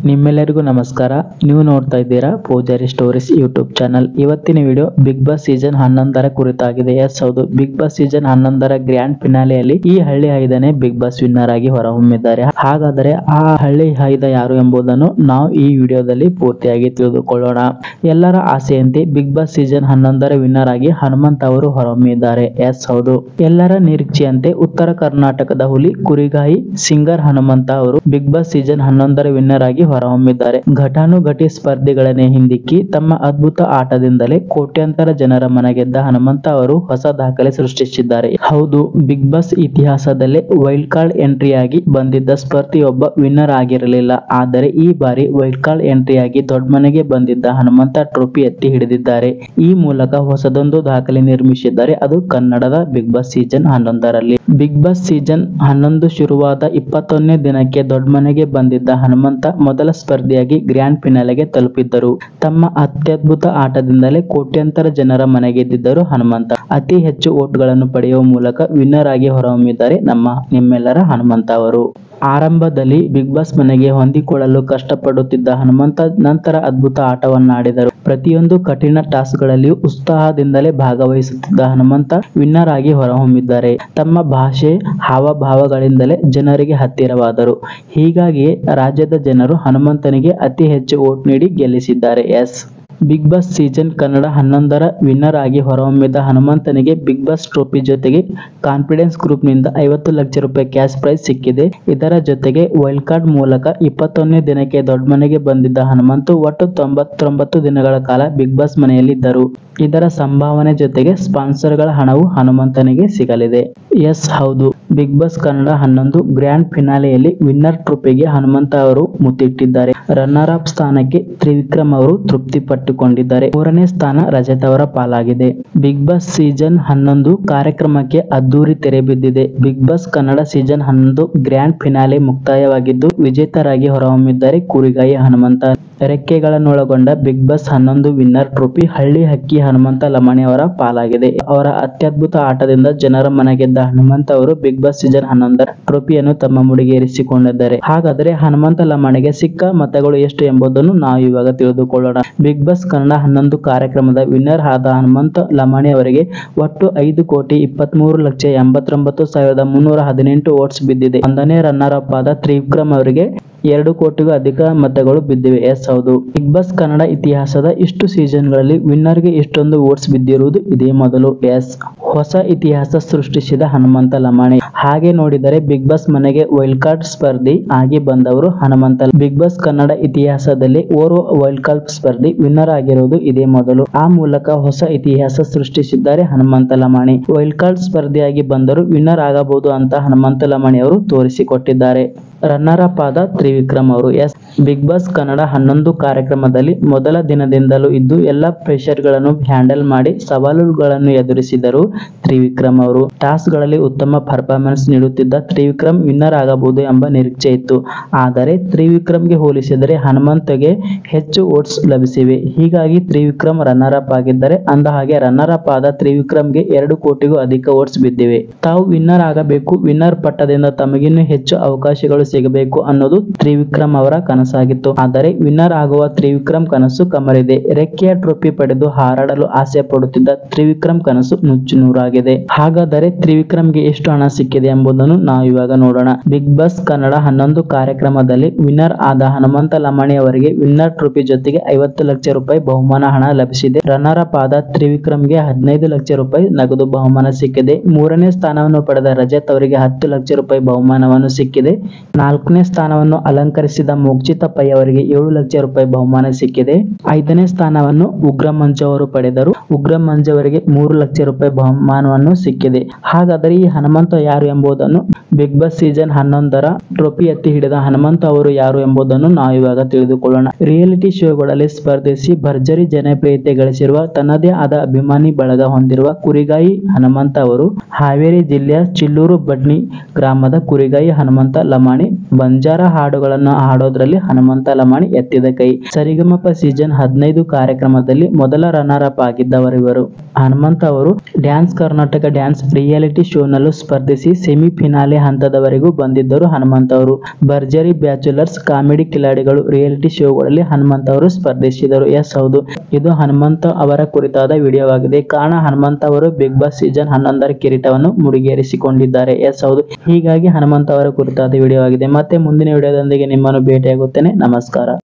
ನಿಮ್ಮೆಲ್ಲರಿಗೂ ನಮಸ್ಕಾರ. ನೀವು ನೋಡ್ತಾ ಇದ್ದೀರಾ ಪೂಜಾರಿ ಸ್ಟೋರೀಸ್ ಯೂಟ್ಯೂಬ್ ಚಾನಲ್. ಇವತ್ತಿನ ವಿಡಿಯೋ ಬಿಗ್ ಬಾಸ್ ಸೀಸನ್ 11ರ ಕುರಿತಾಗಿದೆ. ಎಸ್ ಹೌದು, ಬಿಗ್ ಬಾಸ್ ಸೀಸನ್ 11ರ ಗ್ರ್ಯಾಂಡ್ ಫಿನಾಲೆಯಲ್ಲಿ ಈ ಹಳ್ಳಿ ಹೈದನೇ ಬಿಗ್ ಬಾಸ್ ವಿನ್ನರ್ ಆಗಿ ಹೊರಹೊಮ್ಮಿದ್ದಾರೆ. ಹಾಗಾದರೆ ಆ ಹಳ್ಳಿ ಹೈದ ಯಾರು ಎಂಬುದನ್ನು ನಾವು ಈ ವಿಡಿಯೋದಲ್ಲಿ ಪೂರ್ತಿಯಾಗಿ ತಿಳಿದುಕೊಳ್ಳೋಣ. ಎಲ್ಲರ ಆಸೆಯಂತೆ ಬಿಗ್ ಬಾಸ್ ಸೀಸನ್ 11ರ ವಿನ್ನರ್ ಆಗಿ ಹನುಮಂತ್ ಅವರು ಹೊರಹೊಮ್ಮಿದ್ದಾರೆ. ಎಸ್ ಹೌದು, ಎಲ್ಲರ ನಿರೀಕ್ಷೆಯಂತೆ ಉತ್ತರ ಕರ್ನಾಟಕದ ಹುಲಿ ಕುರಿಗಾಯಿ ಸಿಂಗರ್ ಹನುಮಂತ ಅವರು ಬಿಗ್ ಬಾಸ್ ಸೀಸನ್ 11ರ ವಿನ್ನರ್ ಆಗಿ ಹೊರಹೊಮ್ಮಿದ್ದಾರೆ. ಘಟಾನುಘಟಿ ಸ್ಪರ್ಧಿಗಳನ್ನೇ ಹಿಂದಿಕ್ಕಿ ತಮ್ಮ ಅದ್ಭುತ ಆಟದಿಂದಲೇ ಕೋಟ್ಯಾಂತರ ಜನರ ಮನಗೆದ್ದ ಹನುಮಂತ ಅವರು ಹೊಸ ದಾಖಲೆ ಸೃಷ್ಟಿಸಿದ್ದಾರೆ. ಹೌದು, ಬಿಗ್ ಬಾಸ್ ಇತಿಹಾಸದಲ್ಲೇ ವೈಲ್ಡ್ ಕಾರ್ಡ್ ಎಂಟ್ರಿಯಾಗಿ ಬಂದಿದ್ದ ಸ್ಪರ್ಧಿಯೊಬ್ಬ ವಿನ್ನರ್ ಆಗಿರಲಿಲ್ಲ. ಆದರೆ ಈ ಬಾರಿ ವೈಲ್ಡ್ ಕಾರ್ಡ್ ಎಂಟ್ರಿಯಾಗಿ ದೊಡ್ಡ ಮನೆಗೆ ಬಂದಿದ್ದ ಹನುಮಂತ ಟ್ರೋಫಿ ಎತ್ತಿ ಹಿಡಿದಿದ್ದಾರೆ. ಈ ಮೂಲಕ ಹೊಸದೊಂದು ದಾಖಲೆ ನಿರ್ಮಿಸಿದ್ದಾರೆ. ಅದು ಕನ್ನಡದ ಬಿಗ್ ಬಾಸ್ ಸೀಸನ್ 11ರಲ್ಲಿ. ಬಿಗ್ ಬಾಸ್ ಸೀಸನ್ 11 ಶುರುವಾದ 21ನೇ ದಿನಕ್ಕೆ ದೊಡ್ಡ ಮನೆಗೆ ಬಂದಿದ್ದ ಹನುಮಂತ ಮೊದಲ ಸ್ಪರ್ಧಿಯಾಗಿ ಗ್ರ್ಯಾಂಡ್ ಫಿನಾಲೆಗೆ ತಲುಪಿದ್ದರು. ತಮ್ಮ ಅತ್ಯದ್ಭುತ ಆಟದಿಂದಲೇ ಕೋಟ್ಯಾಂತರ ಜನರ ಮನೆಗೆದ್ದಿದ್ದರು ಹನುಮಂತ. ಅತಿ ಹೆಚ್ಚು ವೋಟ್ಗಳನ್ನು ಪಡೆಯುವ ಮೂಲಕ ವಿನ್ನರ್ ಆಗಿ ಹೊರಹೊಮ್ಮಿದ್ದಾರೆ ನಿಮ್ಮೆಲ್ಲರ ಹನುಮಂತ ಅವರು. ಆರಂಭದಲ್ಲಿ ಬಿಗ್ ಬಾಸ್ ಮನೆಗೆ ಹೊಂದಿಕೊಳ್ಳಲು ಕಷ್ಟಪಡುತ್ತಿದ್ದ ಹನುಮಂತ ನಂತರ ಅದ್ಭುತ ಆಟವನ್ನಾಡಿದರು. ಪ್ರತಿಯೊಂದು ಕಠಿಣ ಟಾಸ್ಕ್ಗಳಲ್ಲಿಯೂ ಉತ್ಸಾಹದಿಂದಲೇ ಭಾಗವಹಿಸುತ್ತಿದ್ದ ಹನುಮಂತ ವಿನ್ನರ್ ಆಗಿ ಹೊರಹೊಮ್ಮಿದ್ದಾರೆ. ತಮ್ಮ ಭಾಷೆ, ಹಾವಭಾವಗಳಿಂದಲೇ ಜನರಿಗೆ ಹತ್ತಿರವಾದರು. ಹೀಗಾಗಿಯೇ ರಾಜ್ಯದ ಜನರು ಹನುಮಂತನಿಗೆ ಅತಿ ಹೆಚ್ಚು ವೋಟ್ ನೀಡಿ ಗೆಲ್ಲಿಸಿದ್ದಾರೆ. Yes big boss season Kannada 11ರ ವಿನ್ನರ್ ಆಗಿ ಹೊರಹೊಮ್ಮಿದ ಹನುಮಂತನಿಗೆ ಬಿಗ್ ಬಾಸ್ ಟ್ರೋಫಿ ಜೊತೆಗೆ ಕಾನ್ಫಿಡೆನ್ಸ್ ಗ್ರೂಪ್ ನಿಂದ 50 ಲಕ್ಷ ರೂಪಾಯಿ ಕ್ಯಾಶ್ ಪ್ರೈಸ್ ಸಿಕ್ಕಿದೆ. ಇದರ ಜೊತೆಗೆ ವೈಲ್ಡ್ ಕಾರ್ಡ್ ಮೂಲಕ 21ನೇ ದಿನಕ್ಕೆ ದೊಡ್ಡ ಮನೆಗೆ ಬಂದಿದ್ದ ಹನುಮಂತು ಒಟ್ಟು 99 ದಿನಗಳ ಕಾಲ ಬಿಗ್ ಬಾಸ್ ಮನೆಯಲ್ಲಿದ್ದರು. ಇದರ ಸಂಭಾವನೆ ಜೊತೆಗೆ ಸ್ಪಾನ್ಸರ್ಗಳ ಹಣವು ಹನುಮಂತನಿಗೆ ಸಿಗಲಿದೆ. ಎಸ್ ಹೌದು, ಬಿಗ್ ಬಾಸ್ ಕನ್ನಡ 11 ಗ್ರ್ಯಾಂಡ್ ಫಿನಾಲೆಯಲ್ಲಿ ವಿನ್ನರ್ ಟ್ರೋಫಿಗೆ ಹನುಮಂತ ಅವರು ಮುತ್ತಿಟ್ಟಿದ್ದಾರೆ. ರನ್ನರ್ ಅಪ್ ಸ್ಥಾನಕ್ಕೆ ತ್ರಿವಿಕ್ರಮ್ ಅವರು ತೃಪ್ತಿ ಪಟ್ಟುಕೊಂಡಿದ್ದಾರೆ. 3ನೇ ಸ್ಥಾನ ರಜತ್ ಅವರ ಪಾಲಾಗಿದೆ. ಬಿಗ್ ಬಾಸ್ ಸೀಸನ್ 11 ಕಾರ್ಯಕ್ರಮಕ್ಕೆ ಅದ್ದೂರಿ ತೆರೆ ಬಿದ್ದಿದೆ. Big boss Kannada season 11 grand finale ಮುಕ್ತಾಯವಾಗಿದ್ದು ವಿಜೇತರಾಗಿ ಹೊರಹೊಮ್ಮಿದ್ದಾರೆ ಕುರಿಗಾಯಿ ಹನುಮಂತ. ರೆಕ್ಕೆಗಳನ್ನೊಳಗೊಂಡ ಬಿಗ್ ಬಾಸ್ 11 ವಿನ್ನರ್ ಟ್ರೋಫಿ ಹಳ್ಳಿ ಹಕ್ಕಿ ಹನುಮಂತ ಲಮಾಣಿ ಅವರ ಪಾಲಾಗಿದೆ. ಅವರ ಅತ್ಯದ್ಭುತ ಆಟದಿಂದ ಜನರ ಮನಗೆದ್ದ ಹನುಮಂತ ಅವರು ಬಿಗ್ ಬಾಸ್ ಸೀಸನ್ 11ರ ಟ್ರೋಫಿಯನ್ನು ತಮ್ಮ ಮುಡಿಗೇರಿಸಿಕೊಂಡಿದ್ದಾರೆ. ಹಾಗಾದರೆ ಹನುಮಂತ ಲಮಾಣಿಗೆ ಸಿಕ್ಕ ಮತಗಳು ಎಷ್ಟು ಎಂಬುದನ್ನು ನಾವು ಇವಾಗ ತಿಳಿದುಕೊಳ್ಳೋಣ. ಬಿಗ್ ಬಾಸ್ ಕನ್ನಡ 11 ಕಾರ್ಯಕ್ರಮದ ವಿನ್ನರ್ ಆದ ಹನುಮಂತ ಲಮಾಣಿ ಅವರಿಗೆ ಒಟ್ಟು 5,23,89,318 ವೋಟ್ಸ್ ಬಿದ್ದಿದೆ. 1ನೇ ರನ್ನರ್ ಅಪ್ ಆದ ತ್ರಿವಿಕ್ರಮ್ ಅವರಿಗೆ 2 ಕೋಟಿಗೂ ಅಧಿಕ ಮತಗಳು ಬಿದ್ದಿವೆ. ಎಸ್ ಹೌದು, ಬಿಗ್ ಬಾಸ್ ಕನ್ನಡ ಇತಿಹಾಸದ ಇಷ್ಟು ಸೀಸನ್ಗಳಲ್ಲಿ ವಿನ್ನರ್ಗೆ ಇಷ್ಟೊಂದು ವೋಟ್ಸ್ ಬಿದ್ದಿರುವುದು ಇದೇ ಮೊದಲು. ಎಸ್ ಹೊಸ ಇತಿಹಾಸ ಸೃಷ್ಟಿಸಿದ ಹನುಮಂತ ಲಮಾಣಿ. ಹಾಗೆ ನೋಡಿದರೆ ಬಿಗ್ ಬಾಸ್ ಮನೆಗೆ ವೈಲ್ಡ್ ಕಾರ್ಡ್ ಸ್ಪರ್ಧಿ ಆಗಿ ಬಂದವರು ಹನುಮಂತ. ಬಿಗ್ ಬಾಸ್ ಕನ್ನಡ ಇತಿಹಾಸದಲ್ಲಿ ಓರ್ವ ವೈಲ್ಡ್ ಕಾರ್ಡ್ ಸ್ಪರ್ಧಿ ವಿನ್ನರ್ ಆಗಿರುವುದು ಇದೇ ಮೊದಲು. ಆ ಮೂಲಕ ಹೊಸ ಇತಿಹಾಸ ಸೃಷ್ಟಿಸಿದ್ದಾರೆ ಹನುಮಂತ ಲಮಾಣಿ. ವೈಲ್ಡ್ ಕಾರ್ಡ್ ಸ್ಪರ್ಧಿಯಾಗಿ ಬಂದರೂ ವಿನ್ನರ್ ಆಗಬಹುದು ಅಂತ ಹನುಮಂತ ಲಮಾಣಿ ಅವರು ತೋರಿಸಿಕೊಟ್ಟಿದ್ದಾರೆ. ರನ್ನರ್ ಅಪ್ ಆದ ತ್ರಿವಿಕ್ರಮ್ ಅವರು. ಎಸ್ ಬಿಗ್ ಬಾಸ್ ಕನ್ನಡ 11 ಕಾರ್ಯಕ್ರಮದಲ್ಲಿ ಮೊದಲ ದಿನದಿಂದಲೂ ಇದ್ದು ಎಲ್ಲ ಪ್ರೆಷರ್ಗಳನ್ನು ಹ್ಯಾಂಡಲ್ ಮಾಡಿ ಸವಾಲುಗಳನ್ನು ಎದುರಿಸಿದರು ತ್ರಿವಿಕ್ರಮ್ ಅವರು. ಟಾಸ್ಕ್ಗಳಲ್ಲಿ ಉತ್ತಮ ಪರ್ಫಾರ್ಮೆನ್ಸ್ ನೀಡುತ್ತಿದ್ದ ತ್ರಿವಿಕ್ರಮ್ ವಿನ್ನರ್ ಆಗಬಹುದು ಎಂಬ ನಿರೀಕ್ಷೆ ಇತ್ತು. ಆದರೆ ತ್ರಿವಿಕ್ರಮ್ಗೆ ಹೋಲಿಸಿದರೆ ಹನುಮಂತಗೆ ಹೆಚ್ಚು ವೋಟ್ಸ್ ಲಭಿಸಿವೆ. ಹೀಗಾಗಿ ತ್ರಿವಿಕ್ರಮ್ ರನ್ನರ್ ಅಪ್ ಆಗಿದ್ದಾರೆ. ಅಂದಹಾಗೆ ರನ್ನರ್ ಅಪ್ ಆದ ತ್ರಿವಿಕ್ರಮ್ಗೆ 2 ಕೋಟಿಗೂ ಅಧಿಕ ವೋಟ್ಸ್ ಬಿದ್ದಿವೆ. ತಾವು ವಿನ್ನರ್ ಆಗಬೇಕು, ವಿನ್ನರ್ ಪಟ್ಟದಿಂದ ತಮಗಿನ್ನೂ ಹೆಚ್ಚು ಅವಕಾಶಗಳು ಸಿಗಬೇಕು ಅನ್ನೋದು ತ್ರಿವಿಕ್ರಮ್ ಅವರ ಕನಸಾಗಿತ್ತು. ಆದರೆ ವಿನ್ನರ್ ಆಗುವ ತ್ರಿವಿಕ್ರಮ್ ಕನಸು ಕಮರಿದೆ. ರೆಕ್ಕೆಯ ಟ್ರೋಫಿ ಪಡೆದು ಹಾರಾಡಲು ಆಸೆ ಪಡುತ್ತಿದ್ದ ತ್ರಿವಿಕ್ರಮ್ ಕನಸು ನುಚ್ಚುನೂರಾಗಿದೆ. ಹಾಗಾದರೆ ತ್ರಿವಿಕ್ರಮ್ಗೆ ಎಷ್ಟು ಹಣ ಸಿಕ್ಕಿದೆ ಎಂಬುದನ್ನು ನಾವು ಇವಾಗ ನೋಡೋಣ. ಬಿಗ್ ಬಾಸ್ ಕನ್ನಡ 11 ಕಾರ್ಯಕ್ರಮದಲ್ಲಿ ವಿನ್ನರ್ ಆದ ಹನುಮಂತ ಲಮಾಣಿ ಅವರಿಗೆ ವಿನ್ನರ್ ಟ್ರೋಫಿ ಜೊತೆಗೆ 50 ಲಕ್ಷ ರೂಪಾಯಿ ಬಹುಮಾನ ಹಣ ಲಭಿಸಿದೆ. ರನ್ನರ್ ಅಪ್ ಆದ ತ್ರಿವಿಕ್ರಮ್ಗೆ 15 ಲಕ್ಷ ರೂಪಾಯಿ ನಗದು ಬಹುಮಾನ ಸಿಕ್ಕಿದೆ. 3ನೇ ಸ್ಥಾನವನ್ನು ಪಡೆದ ರಜತ್ ಅವರಿಗೆ 10 ಲಕ್ಷ ರೂಪಾಯಿ ಬಹುಮಾನವನ್ನು ಸಿಕ್ಕಿದೆ. 4ನೇ ಸ್ಥಾನವನ್ನು ಅಲಂಕರಿಸಿದ ಮೋಕ್ಷಿತಾ ಪೈ ಅವರಿಗೆ 7 ಲಕ್ಷ ರೂಪಾಯಿ ಬಹುಮಾನ ಸಿಕ್ಕಿದೆ. 5ನೇ ಸ್ಥಾನವನ್ನು ಉಗ್ರ ಮಂಜು ಅವರು ಪಡೆದರು. ಉಗ್ರ ಮಂಜು ಅವರಿಗೆ 3 ಲಕ್ಷ ರೂಪಾಯಿ ಬಹುಮಾನವನ್ನು ಸಿಕ್ಕಿದೆ. ಹಾಗಾದರೆ ಈ ಹನುಮಂತ ಯಾರು ಎಂಬುದನ್ನು, ಬಿಗ್ ಬಾಸ್ ಸೀಸನ್ 11ರ ಟ್ರೋಫಿ ಎತ್ತಿ ಹಿಡಿದ ಹನುಮಂತ ಅವರು ಯಾರು ಎಂಬುದನ್ನು ನಾವು ಇವಾಗ ತಿಳಿದುಕೊಳ್ಳೋಣ. ರಿಯಾಲಿಟಿ ಶೋಗಳಲ್ಲಿ ಸ್ಪರ್ಧಿಸಿ ಭರ್ಜರಿ ಜನಪ್ರಿಯತೆ ಗಳಿಸಿರುವ ತನ್ನದೇ ಆದ ಅಭಿಮಾನಿ ಬಳಗ ಹೊಂದಿರುವ ಕುರಿಗಾಯಿ ಹನುಮಂತ ಅವರು ಹಾವೇರಿ ಜಿಲ್ಲೆಯ ಚಿಲ್ಲೂರು ಬಡ್ನಿ ಗ್ರಾಮದ ಕುರಿಗಾಯಿ ಹನುಮಂತ ಲಮಾಣಿ ಬಂಜಾರ ಹಾಡುಗಳನ್ನು ಹಾಡೋದ್ರಲ್ಲಿ ಹನುಮಂತ ಲಮಾಣಿ ಎತ್ತಿದ ಎತ್ತಿದ ಕೈ. ಸರಿಗಮಪ ಸೀಸನ್ 15 ಕಾರ್ಯಕ್ರಮದಲ್ಲಿ ಮೊದಲ ರನ್ನರ್ ಅಪ್ ಆಗಿದ್ದವರು ಇವರು. ಹನುಮಂತ್ ಅವರು ಡ್ಯಾನ್ಸ್ ಕರ್ನಾಟಕ ಡ್ಯಾನ್ಸ್ ರಿಯಾಲಿಟಿ ಶೋನಲ್ಲೂ ಸ್ಪರ್ಧಿಸಿ ಸೆಮಿಫಿನಾಲೆ ಹಂತದವರೆಗೂ ಬಂದಿದ್ದರು ಹನುಮಂತ್ ಅವರು. ಭರ್ಜರಿ ಬ್ಯಾಚುಲರ್ಸ್, ಕಾಮಿಡಿ ಕಿಲಾಡಿಗಳು ರಿಯಾಲಿಟಿ ಶೋಗಳಲ್ಲಿ ಹನುಮಂತ್ ಅವರು ಸ್ಪರ್ಧಿಸಿದರು. ಎಸ್ ಹೌದು, ಇದು ಹನುಮಂತ್ ಅವರ ಕುರಿತಾದ ವಿಡಿಯೋವಾಗಿದೆ. ಕಾರಣ ಹನುಮಂತ್ ಅವರು ಬಿಗ್ ಬಾಸ್ ಸೀಸನ್ 11ರ ಕಿರೀಟವನ್ನು ಮುಡಿಗೇರಿಸಿಕೊಂಡಿದ್ದಾರೆ. ಎಸ್ ಹೌದು, ಹೀಗಾಗಿ ಹನುಮಂತ್ ಅವರ ಕುರಿತಾದ ವಿಡಿಯೋ ಆಗಿದೆ. ಮತ್ತೆ ಮುಂದಿನ ವಿಡಿಯೋದೊಂದಿಗೆ ನಿಮ್ಮನ್ನು ಭೇಟಿಯಾಗುತ್ತೇನೆ. ನಮಸ್ಕಾರ.